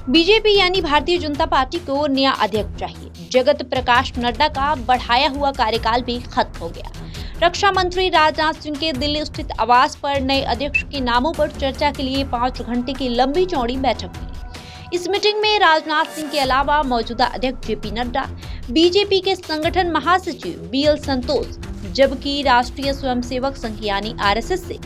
BJP यानी Bharatiya Janata party को नया अध्यक्ष चाहिए। जगत प्रकाश नड्डा का बढ़ाया हुआ कार्यकाल भी खत्म हो गया। रक्षा मंत्री राजनाथ सिंह के दिल्ली स्थित आवास पर नए अध्यक्ष के नामों पर चर्चा के लिए 5 घंटे की लंबी चौड़ी बैठक हुई। इस मीटिंग में राजनाथ सिंह के अलावा मौजूदा अध्यक्ष जेपी नड्डा, बीजेपी के संगठन महासचिव बीएल संतोष, जबकि राष्ट्रीय स्वयंसेवक संघ यानी आरएसएस से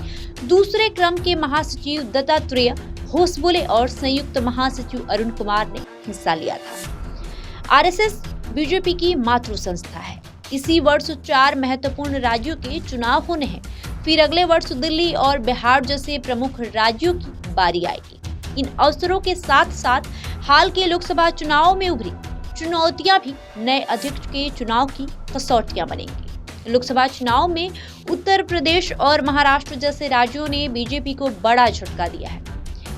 दूसरे क्रम के महासचिव दत्तात्रेय होसबोले और संयुक्त महासचिव अरुण कुमार ने हिस्सा लिया था। आरएसएस बीजेपी की मातृ संस्था है। इसी वर्ष 4 महत्वपूर्ण राज्यों के चुनाव होने हैं। फिर अगले वर्ष दिल्ली और बिहार जैसे प्रमुख राज्यों की बारी आएगी। इन अवसरों के साथ साथ हाल के लोकसभा चुनाव में उभरी चुनौतियां भी नए अध्यक्ष के चुनाव की कसौटियां बनेंगी। लोकसभा चुनाव में उत्तर प्रदेश और महाराष्ट्र जैसे राज्यों ने बीजेपी को बड़ा झटका दिया है।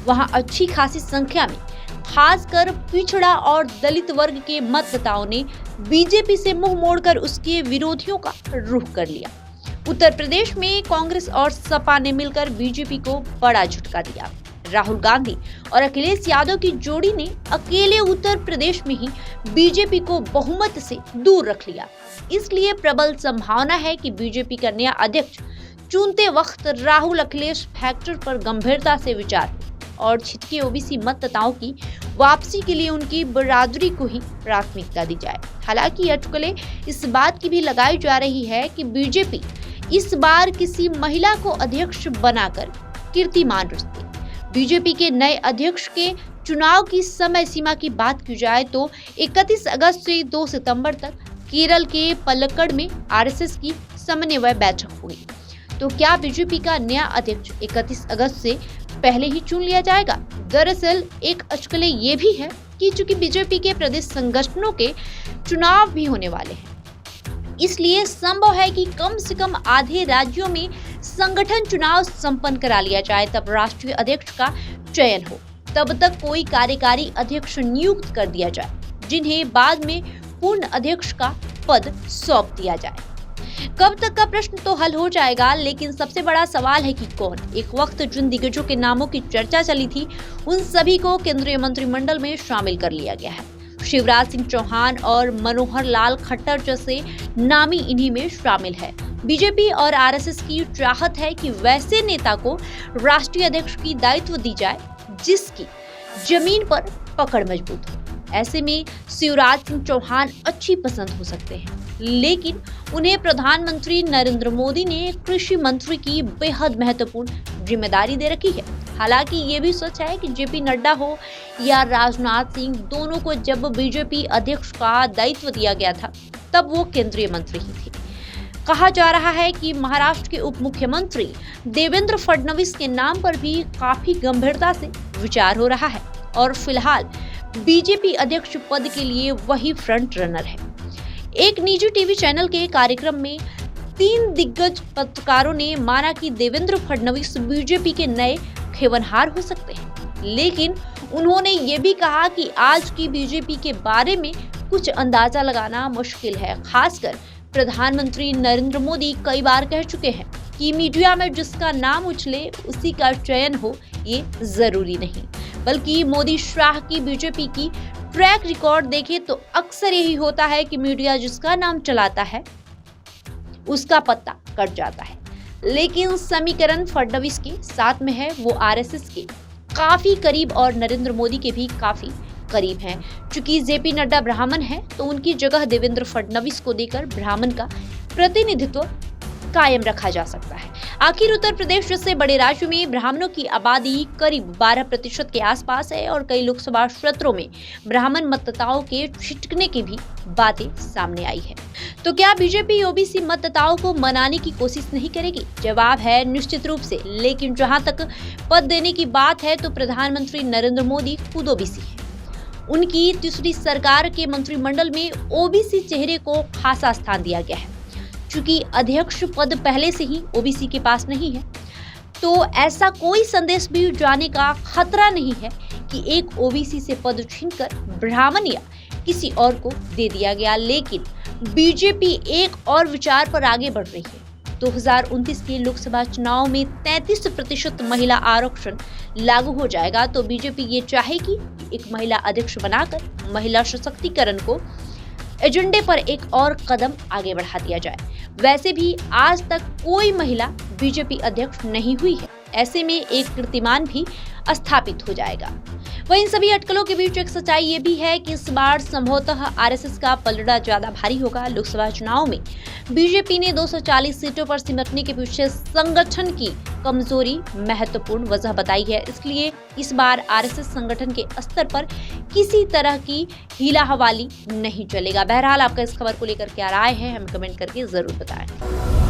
वहां अच्छी खासी संख्या में खासकर पिछड़ा और दलित वर्ग के मतदाताओं ने बीजेपी से मुंह मोड़कर उसके विरोधियों का रुख कर लिया। उत्तर प्रदेश में कांग्रेस और सपा ने मिलकर बीजेपी को बड़ा झटका दिया। राहुल गांधी और अखिलेश यादव की जोड़ी ने अकेले उत्तर प्रदेश में ही बीजेपी को बहुमत से दूर रख लिया। इसलिए प्रबल संभावना है कि बीजेपी का नया अध्यक्ष चुनते वक्त राहुल अखिलेश फैक्टर पर गंभीरता से विचार और छिटके ओबीसी मतदाताओं की वापसी के लिए उनकी बरादरी को ही प्राथमिकता दी जाए। हालांकि अटकलें इस बात की भी लगाई जा रही है कि बीजेपी इस बार किसी महिला को अध्यक्ष बनाकर कीर्तिमान रचती। बीजेपी के नए अध्यक्ष के चुनाव की समय सीमा की बात की जाए तो 31 अगस्त से 2 सितंबर तक केरल के पलक्कड़ में आरएसएस की समन्वय बैठक हुई। तो क्या बीजेपी का नया अध्यक्ष 31 अगस्त से पहले ही चुन लिया जाएगा? दरअसल एक अटकलें ये भी है कि चूंकि बीजेपी के प्रदेश संगठनों के चुनाव भी होने वाले हैं, इसलिए संभव है कि कम से कम आधे राज्यों में संगठन चुनाव संपन्न करा लिया जाए, तब राष्ट्रीय अध्यक्ष का चयन हो। तब तक कोई कार्यकारी अध्यक्ष नियुक्त कर दिया जाए, जिन्हें बाद में पूर्ण अध्यक्ष का पद सौंप दिया जाए। कब तक का प्रश्न तो हल हो जाएगा, लेकिन सबसे बड़ा सवाल है कि कौन। एक वक्त जिन दिग्गजों के नामों की चर्चा चली थी, उन सभी को केंद्रीय मंत्रिमंडल में शामिल कर लिया गया है। शिवराज सिंह चौहान और मनोहर लाल खट्टर जैसे नामी इन्हीं में शामिल है। बीजेपी और आरएसएस की चाहत है कि वैसे नेता को राष्ट्रीय अध्यक्ष की दायित्व दी जाए जिसकी जमीन पर पकड़ मजबूत हो। ऐसे में शिवराज सिंह चौहान अच्छी पसंद हो सकते हैं, लेकिन उन्हें प्रधानमंत्री नरेंद्र मोदी ने कृषि मंत्री की बेहद महत्वपूर्ण जिम्मेदारी दे रखी है। हालांकि ये भी सच है कि जेपी नड्डा हो या राजनाथ सिंह, दोनों को जब बीजेपी अध्यक्ष का दायित्व दिया गया था तब वो केंद्रीय मंत्री ही थे। कहा जा रहा है कि महाराष्ट्र के उप मुख्यमंत्री देवेंद्र फडणवीस के नाम पर भी काफी गंभीरता से विचार हो रहा है और फिलहाल बीजेपी अध्यक्ष पद के लिए वही फ्रंट रनर है। एक निजी टीवी चैनल के कार्यक्रम में 3 दिग्गज पत्रकारों ने माना कि देवेंद्र फडणवीस बीजेपी के नए खेवनहार हो सकते हैं, लेकिन उन्होंने ये भी कहा कि आज की बीजेपी के बारे में कुछ अंदाजा लगाना मुश्किल है। खासकर प्रधानमंत्री नरेंद्र मोदी कई बार कह चुके हैं कि मीडिया में जिसका नाम उछले उसी का चयन हो, ये जरूरी नहीं, बल्कि मोदी शाह की बीजेपी की ट्रैक रिकॉर्ड देखें तो अक्सर यही होता है कि मीडिया जिसका नाम चलाता है उसका पत्ता कट जाता है। लेकिन समीकरण फडणवीस के साथ में है, वो आरएसएस के काफी करीब और नरेंद्र मोदी के भी काफी करीब हैं। चूंकि जेपी नड्डा ब्राह्मण हैं, तो उनकी जगह देवेंद्र फडणवीस को देकर ब्राह्मण का प्रतिनिधित्व कायम रखा जा सकता है। आखिर उत्तर प्रदेश जैसे बड़े राज्य में ब्राह्मणों की आबादी करीब 12% के आसपास है और कई लोकसभा क्षेत्रों में ब्राह्मण मतदाताओं के छिटकने की भी बातें सामने आई है। तो क्या बीजेपी ओबीसी मतदाताओं को मनाने की कोशिश नहीं करेगी? जवाब है निश्चित रूप से। लेकिन जहां तक पद देने की बात है तो प्रधानमंत्री नरेंद्र मोदी खुद ओबीसी है। उनकी तीसरी सरकार के मंत्रिमंडल में ओबीसी चेहरे को खासा स्थान दिया गया है। चूंकि अध्यक्ष पद पहले से ही ओबीसी के पास नहीं है, तो ऐसा कोई संदेश भी जाने का खतरा नहीं है कि एक ओबीसी से पद छीनकर ब्राह्मण या किसी और को दे दिया गया। लेकिन बीजेपी एक और विचार पर आगे बढ़ रही है। 2029 के लोकसभा चुनाव में 33% महिला आरक्षण लागू हो जाएगा तो बीजेपी ये चाहेगी एक महिला अध्यक्ष बनाकर महिला सशक्तिकरण को एजेंडे पर एक और कदम आगे बढ़ा दिया जाए। वैसे भी आज तक कोई महिला बीजेपी अध्यक्ष नहीं हुई है, ऐसे में एक कीर्तिमान भी स्थापित हो जाएगा। वहीं इन सभी अटकलों के बीच एक सच्चाई ये भी है कि इस बार संभवतः आरएसएस का पलड़ा ज्यादा भारी होगा। लोकसभा चुनाव में बीजेपी ने 240 सीटों पर सिमटने के पीछे संगठन की कमजोरी महत्वपूर्ण वजह बताई है। इसलिए इस बार आरएसएस संगठन के स्तर पर किसी तरह की हीला हवाली नहीं चलेगा। बहरहाल आपका इस खबर को लेकर क्या राय है, हमें कमेंट करके जरूर बताएं।